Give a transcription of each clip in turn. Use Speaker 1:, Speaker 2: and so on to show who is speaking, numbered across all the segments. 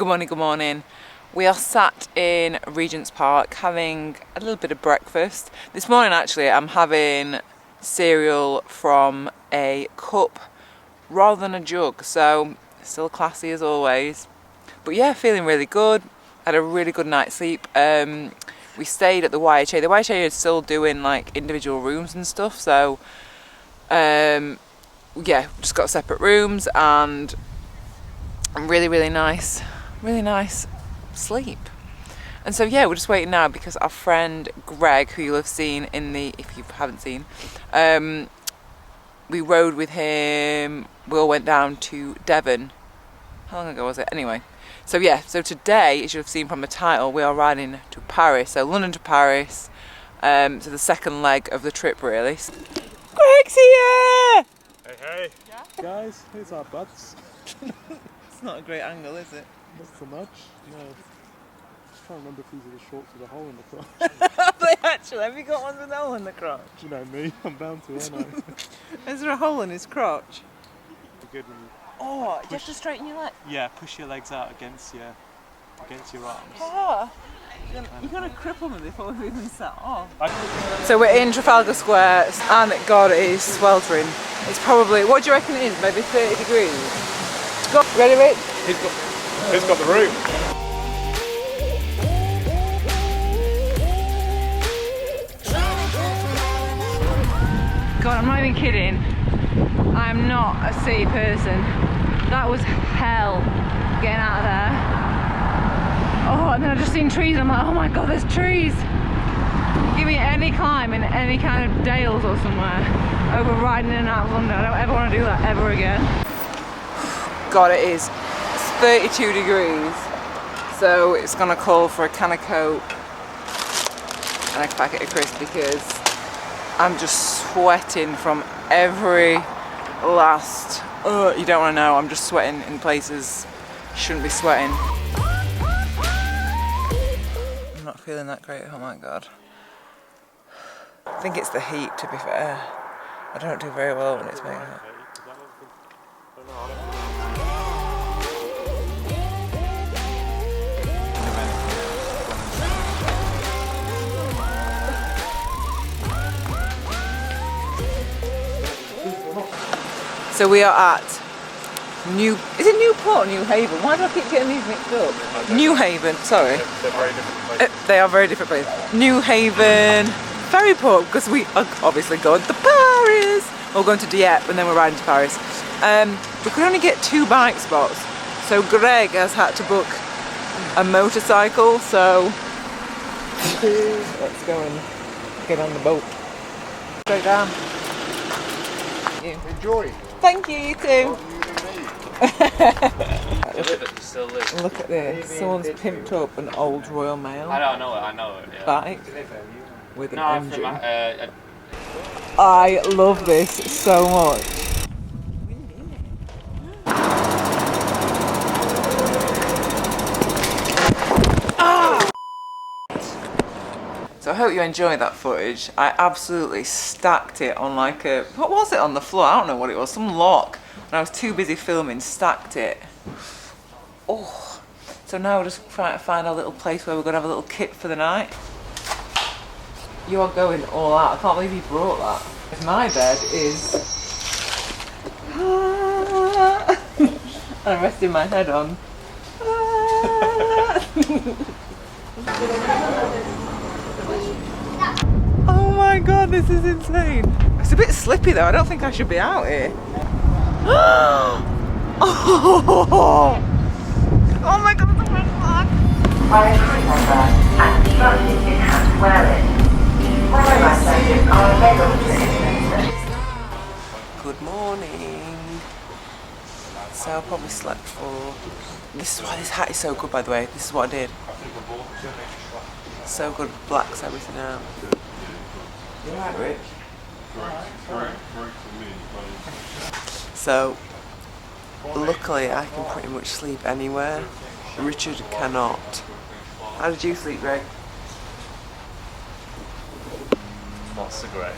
Speaker 1: Good morning, good morning. We are sat in Regent's Park having a little bit of breakfast. This morning actually I'm having cereal from a cup rather than a jug, so still classy as always. But yeah, feeling really good. Had a really good night's sleep. We stayed at the YHA. The YHA is still doing like individual rooms and stuff, so yeah, just got separate rooms and really nice sleep. And so yeah, we're just waiting now because our friend Greg, who you'll have seen in the, if you haven't seen, we rode with him. We all went down to Devon. How long ago was it? Anyway, so yeah, so today, as you've seen from the title, we are riding to Paris. So London to Paris. So the second leg of the trip really. Greg's here!
Speaker 2: Hey. Yeah? Guys, here's our butts.
Speaker 1: It's not a great angle, is it?
Speaker 2: Not so much. No. I can't remember if these are the shorts with a hole in the crotch.
Speaker 1: They actually, have you got one with a hole in the crotch?
Speaker 2: You know me, I'm bound to, aren't I?
Speaker 1: Is there a hole in his crotch?
Speaker 2: Good when you
Speaker 1: do you have to straighten your leg?
Speaker 2: Yeah, push your legs out against your arms.
Speaker 1: Oh, you're going to cripple me before we even set off. So we're in Trafalgar Square and God, it is sweltering. It's probably, what do you reckon it is, maybe 30 degrees? Go, ready Rich?
Speaker 2: Who's got the room?
Speaker 1: God, I'm not even kidding. I'm not a city person. That was hell getting out of there. Oh, and then I just seen trees. I'm like, oh my God, there's trees. Give me any climb in any kind of dales or somewhere over riding in and out of London. I don't ever want to do that ever again. God, it is. It's 32 degrees. So it's gonna call for a can of Coke and a packet of crisps because I'm just sweating from every last, you don't want to know, I'm just sweating in places shouldn't be sweating. I'm not feeling that great, oh my God. I think it's the heat, to be fair. I don't do very well when it's very hot. So we are at is it Newport or New Haven? Why do I keep getting these mixed up? New Haven, sorry.
Speaker 2: They're very different places.
Speaker 1: They are very different places. New Haven, Ferryport, because we are obviously going to Paris. We're going to Dieppe and then we're riding to Paris. We could only get 2 bike spots. So Greg has had to book a motorcycle, so let's go and get on the boat. Straight down.
Speaker 2: Enjoy.
Speaker 1: Thank you, you too.
Speaker 3: Look
Speaker 1: at this. Someone's pimped up an old Royal Mail
Speaker 3: I know it, yeah.
Speaker 1: bike with an engine.
Speaker 3: From,
Speaker 1: I love this so much. So I hope you enjoyed that footage. I absolutely stacked it on like a, what was it on the floor? I don't know what it was, some lock. And I was too busy filming, stacked it. Oh, so now we're just trying to find a little place where we're gonna have a little kit for the night. You are going all out. I can't believe you brought that. My bed is, I'm resting my head on. Oh my God, this is insane. It's a bit slippy though, I don't think I should be out here. Oh my God, it's a red flag.
Speaker 4: And instructed you how to wear it. Are available to
Speaker 1: Good morning. So I probably slept for, this is why this hat is so good by the way, this is what I did. So good, blacks everything out. You alright, Rich? So, luckily I can pretty much sleep anywhere. Richard cannot. How did you sleep, Greg?
Speaker 2: Not so great.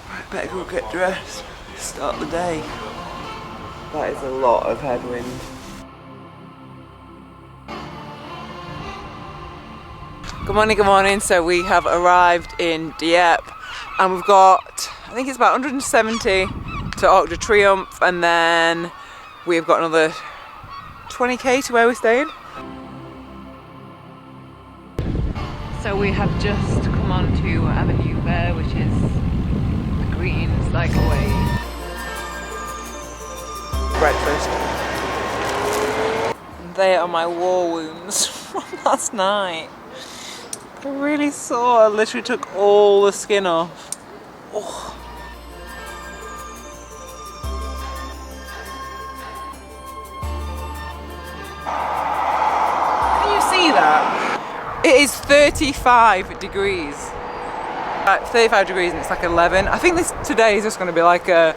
Speaker 1: Right, better go get dressed. Start the day. That is a lot of headwind. Good morning, good morning. So we have arrived in Dieppe and we've got, I think it's about 170 to Arc de Triomphe, and then we've got another 20k to where we're staying. So we have just come on to Avenue Vert, which is the green cycleway. Breakfast. They are my war wounds from last night. They're really sore. I literally took all the skin off. Oh. Can you see that? It is 35 degrees. 35 degrees and it's like 11. I think today is just going to be like an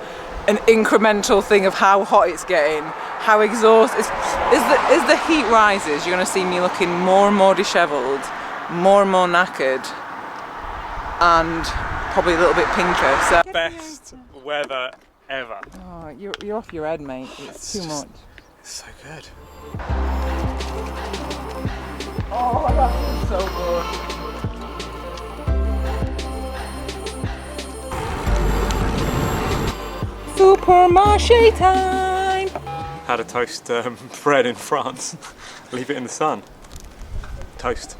Speaker 1: incremental thing of how hot it's getting, how exhausted. As the heat rises, you're going to see me looking more and more dishevelled, more and more knackered, and probably a little bit pinker. So
Speaker 2: Best weather ever.
Speaker 1: oh, you're off your head, mate. It's too much.
Speaker 2: It's so good.
Speaker 1: Oh my god, it's so good. Supermarché time!
Speaker 2: How to toast bread in France. Leave it in the sun. Toast.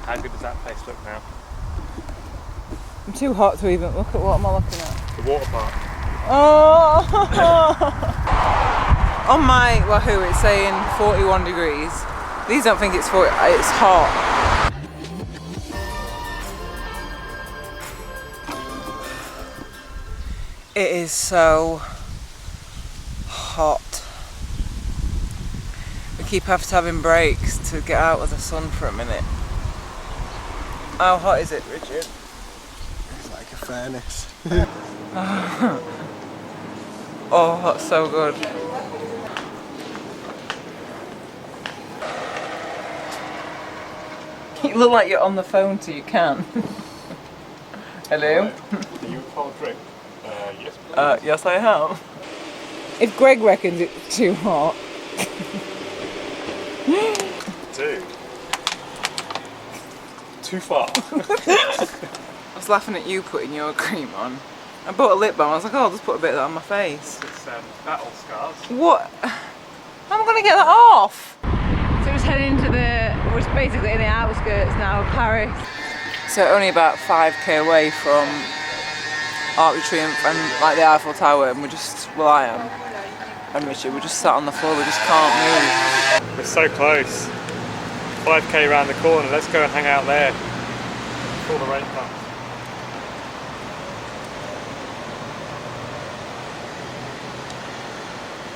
Speaker 2: How good does that place look now?
Speaker 1: I'm too hot to even look at what am I looking at.
Speaker 2: The water park.
Speaker 1: Oh! On my Wahoo it's saying 41 degrees. These don't think it's 40, it's hot. It is so hot. We keep having breaks to get out of the sun for a minute. How hot is it, Richard?
Speaker 2: It's like a furnace.
Speaker 1: Oh, that's so good. You look like you're on the phone so you can. Hello?
Speaker 2: Are you a cold drink? Yes, please.
Speaker 1: Yes I am. If Greg reckons it's too hot.
Speaker 2: Too far.
Speaker 1: I was laughing at you putting your cream on. I bought a lip balm, I was like, oh, I'll just put a bit of that on my face.
Speaker 2: It's battle scars.
Speaker 1: What? How am I going to get that off? So we're just heading into we're just basically in the outskirts now of Paris. So only about 5k away from Arc de Triomphe and like the Eiffel Tower, and I am, and Richard, we're just sat on the floor, we just can't move.
Speaker 2: We're so close. 5k around the corner, let's go and hang out there before the rain comes.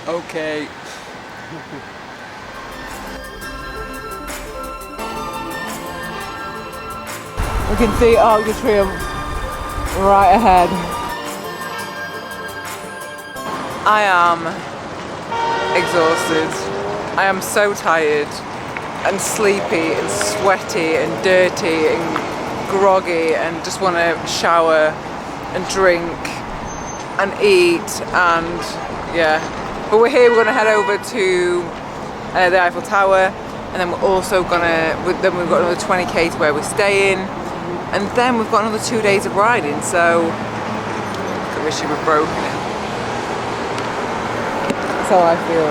Speaker 1: Okay. We can see Arc de Triomphe right ahead. I am exhausted. I am so tired and sleepy and sweaty and dirty and groggy and just want to shower and drink and eat and yeah. But we're here, we're going to head over to the Eiffel Tower, and then we're also we've got another 20k to where we're staying, and then we've got another 2 days of riding, so look at Rishi, we're broken it. That's how I feel.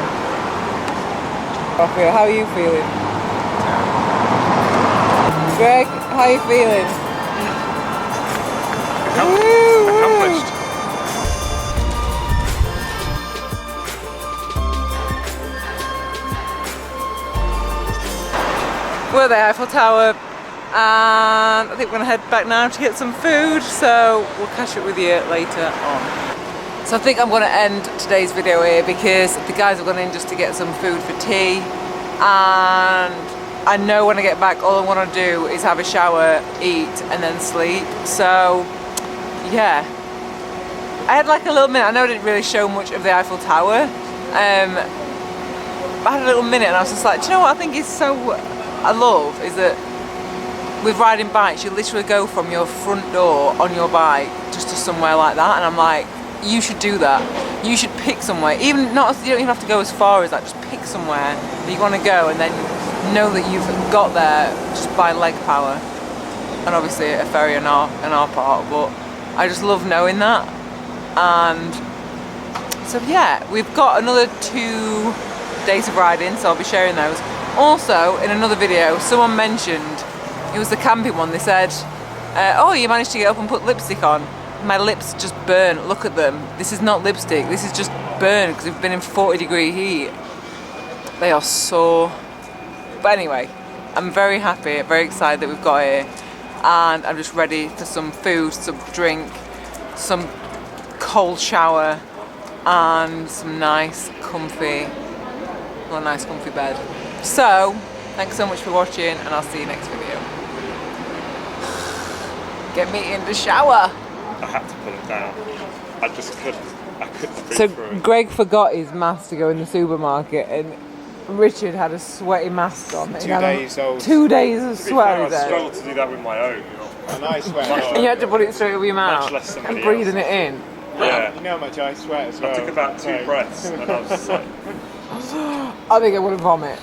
Speaker 1: How are you feeling? Greg, how are you feeling?
Speaker 2: Accomplished.
Speaker 1: We're at the Eiffel Tower, and I think we're going to head back now to get some food, so we'll catch up with you later on. So I think I'm going to end today's video here because the guys have gone in just to get some food for tea, and I know when I get back all I want to do is have a shower, eat and then sleep. So yeah, I had like a little minute. I know I didn't really show much of the Eiffel Tower, I had a little minute and I was just like, do you know what I think is so I love is that with riding bikes you literally go from your front door on your bike just to somewhere like that, and I'm like, you should do that. You should pick somewhere, even not, you don't even have to go as far as that, just pick somewhere that you want to go, and then know that you've got there just by leg power, and obviously a ferry on our part, but I just love knowing that. And so yeah, we've got another 2 days of riding, so I'll be sharing those. Also, in another video, someone mentioned, it was the camping one, they said, oh, you managed to get up and put lipstick on. My lips just burn, look at them. This is not lipstick, this is just burn because we've been in 40-degree heat. They are so... But anyway, I'm very happy, very excited that we've got here, and I'm just ready for some food, some drink, some cold shower, and some nice comfy bed. So, thanks so much for watching, and I'll see you next video. Get me in the shower.
Speaker 2: I had to pull it down. I just couldn't. I couldn't breathe
Speaker 1: So
Speaker 2: through it.
Speaker 1: Greg forgot his mask to go in the supermarket, and Richard had a sweaty mask on.
Speaker 5: 2 days old.
Speaker 1: 2 days of
Speaker 2: To be
Speaker 1: sweat.
Speaker 2: fair, I
Speaker 1: There.
Speaker 2: struggled to do that with my own.
Speaker 5: And I sweat.
Speaker 1: And you had to put it straight over your mouth
Speaker 2: less somebody
Speaker 1: and breathing
Speaker 2: else.
Speaker 1: it in.
Speaker 2: Yeah.
Speaker 5: You know how much I sweat as well.
Speaker 2: I took about 2 breaths and I was just like...
Speaker 1: I think I want to vomit.